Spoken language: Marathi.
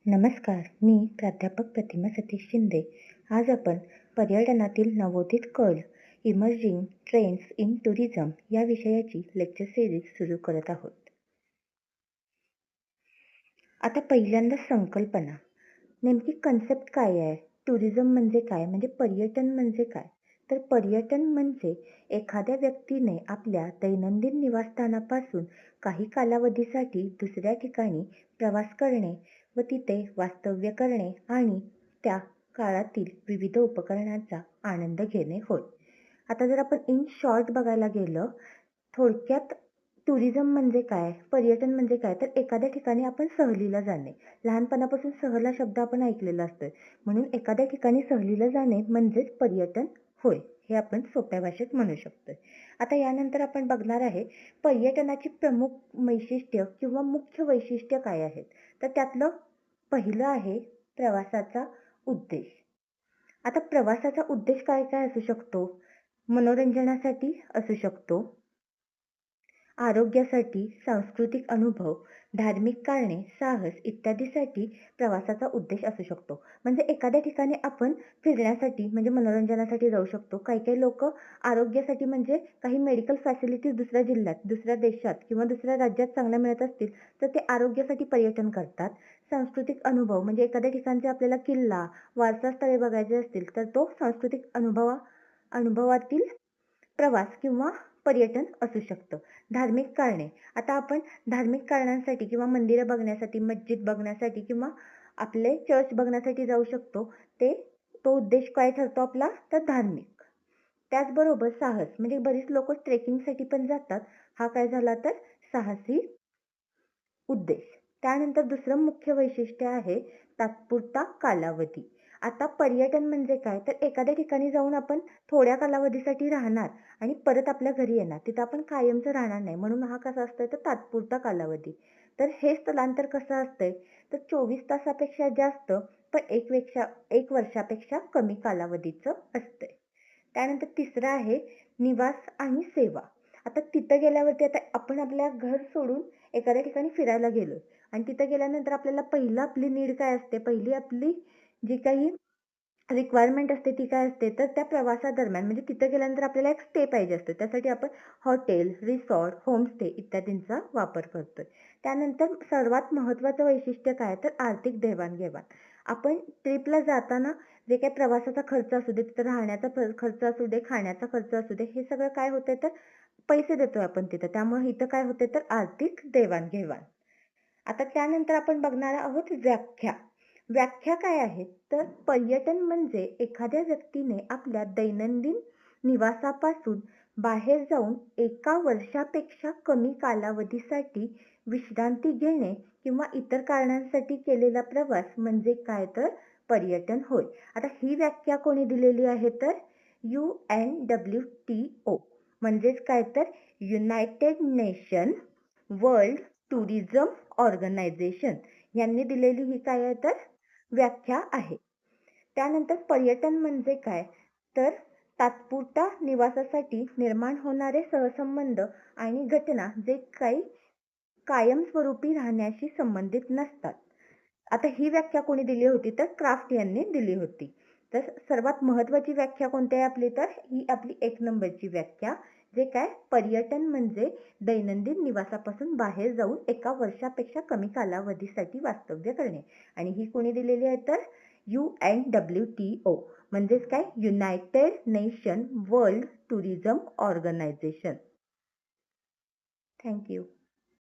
नमस्कार, मी प्राध्यापक प्रतिमा सतीश शिंदे. आज आपण पर्यटनातील नवोदित कल, इमर्जिंग ट्रेंड्स इन टुरिझम या विषयाची लेक्चर सिरीज सुरू करत आहोत. आता पहिल्यांदा संकल्पना. नेमकी कन्सेप्ट काय आहे? टुरिझम म्हणजे काय? म्हणजे पर्यटन म्हणजे काय? तर पर्यटन म्हणजे एखाद्या व्यक्तीने आपल्या दैनंदिन निवासस्थानापासून काही कालावधीसाठी दुसऱ्या ठिकाणी प्रवास करणे व तिथे वास्तव्य करणे आणि त्या काळातील विविध उपकरणांचा आनंद घेणे होय. आता जर आपण इन शॉर्ट बघायला गेलं, थोडक्यात टुरिझम म्हणजे काय? पर्यटन म्हणजे काय? तर एखाद्या ठिकाणी आपण सहलीला जाणे. लहानपणापासून सहल हा शब्द आपण ऐकलेला असतोय. म्हणून एखाद्या ठिकाणी सहलीला जाणे म्हणजेच पर्यटन होय. हे आपण सोप्या भाषेत म्हणू शकतोय. आता यानंतर आपण बघणार आहे पर्यटनाची प्रमुख वैशिष्ट्य किंवा मुख्य वैशिष्ट्य काय आहेत? तर त्यातलं पहिलं आहे प्रवासाचा उद्देश. आता प्रवासाचा उद्देश काय काय असू शकतो? मनोरंजनासाठी असू शकतो, आरोग्यासाठी, सांस्कृतिक अनुभव, धार्मिक कारणे, साहस इत्यादीसाठी प्रवासाचा उद्देश असू शकतो. म्हणजे एखाद्या ठिकाणी आपण फिरण्यासाठी म्हणजे मनोरंजनासाठी जाऊ शकतो. काही-काही लोकं आरोग्यासाठी म्हणजे काही मेडिकल फॅसिलिटीज दुसऱ्या जिल्ह्यात, दुसऱ्या देशात किंवा दुसऱ्या राज्यात चांगल्या मिळत असतील, तर ते आरोग्यासाठी पर्यटन करतात. सांस्कृतिक अनुभव म्हणजे एखाद्या ठिकाणचे आपल्याला किल्ला, वारसा स्थळे बघायचे असतील, तर तो सांस्कृतिक अनुभवातील प्रवास किंवा पर्यटन असू शकतं. धार्मिक कारणे. आता आपण धार्मिक कारणांसाठी किंवा मंदिरं बघण्यासाठी, मस्जिद बघण्यासाठी किंवा आपले चर्च बघण्यासाठी जाऊ शकतो. तो उद्देश काय ठरतो आपला? तर धार्मिक. त्याचबरोबर साहस म्हणजे बरीच लोकं ट्रेकिंगसाठी पण जातात. हा काय झाला तर साहसी उद्देश. त्यानंतर दुसरं मुख्य वैशिष्ट्य आहे तात्पुरता कालावधी. आता पर्यटन म्हणजे काय? तर एखाद्या ठिकाणी जाऊन आपण थोड्या कालावधीसाठी राहणार आणि परत आपल्या घरी येणार. तिथं आपण कायमचं राहणार नाही. म्हणून हा कसा असतोय तर तात्पुरता कालावधी. तर हे स्थलांतर कसं असतंय? तर 24 तासापेक्षा जास्त पण एक वर्षापेक्षा कमी कालावधीचं असतंय. त्यानंतर तिसरं आहे निवास आणि सेवा. आता तिथं गेल्यावरती आता आपण आपल्या घर सोडून एखाद्या ठिकाणी फिरायला गेलोय आणि तिथं गेल्यानंतर आपल्याला पहिलं आपली नीड काय असते? पहिली आपली जी काही रिक्वायरमेंट असते ती काय असते? तर त्या प्रवासादरम्यान म्हणजे तिथं गेल्यानंतर आपल्याला एक स्टे पाहिजे असतो. त्यासाठी आपण हॉटेल, रिसॉर्ट, होमस्टे इत्यादींचा वापर करतोय. त्यानंतर सर्वात महत्त्वाचं वैशिष्ट्य काय? तर आर्थिक देवाणघेवाण. आपण ट्रिपला जाताना जे काही प्रवासाचा खर्च असू दे, तिथं राहण्याचा खर्च असू दे, खाण्याचा खर्च असू दे, हे सगळं काय होतंय तर पैसे देतोय आपण तिथं. त्यामुळे इथं काय होतंय तर आर्थिक देवाणघेवाण. आता त्यानंतर आपण बघणार आहोत व्याख्या. व्याख्या काय आहेत? तर पर्यटन म्हणजे एखाद्या व्यक्तीने आपल्या दैनंदिन निवासापासून बाहेर जाऊन एका वर्षापेक्षा कमी कालावधीसाठी विश्रांती घेणे किंवा इतर कारणांसाठी केलेला प्रवास म्हणजे काय तर पर्यटन होय. आता ही व्याख्या कोणी दिलेली आहे तर UNWTO म्हणजेच काय तर united nation world tourism organisation यांनी दिलेली ही काय आहे तर व्याख्या आहे. त्यानंतर पर्यटन म्हणजे काय? तर तात्पुरता निवासासाठी निर्माण होणारे सहसंबंध आणि घटना जे काही कायमस्वरूपी राहण्याशी संबंधित नसतात. आता ही व्याख्या कोणी दिली होती तर क्राफ्ट यांनी दिली होती. तर सर्वात महत्त्वाची व्याख्या कोणती आहे आपली तर ही आपली 1 नंबरची व्याख्या. जे काय पर्यटन म्हणजे दैनंदिन निवासापासून बाहेर जाऊन एका वर्षापेक्षा कमी कालावधीसाठी वास्तव्य करणे आणि ही कोणी दिलेली आहे तर UNWTO म्हणजेच काय united nation world tourism organisation. Thank you.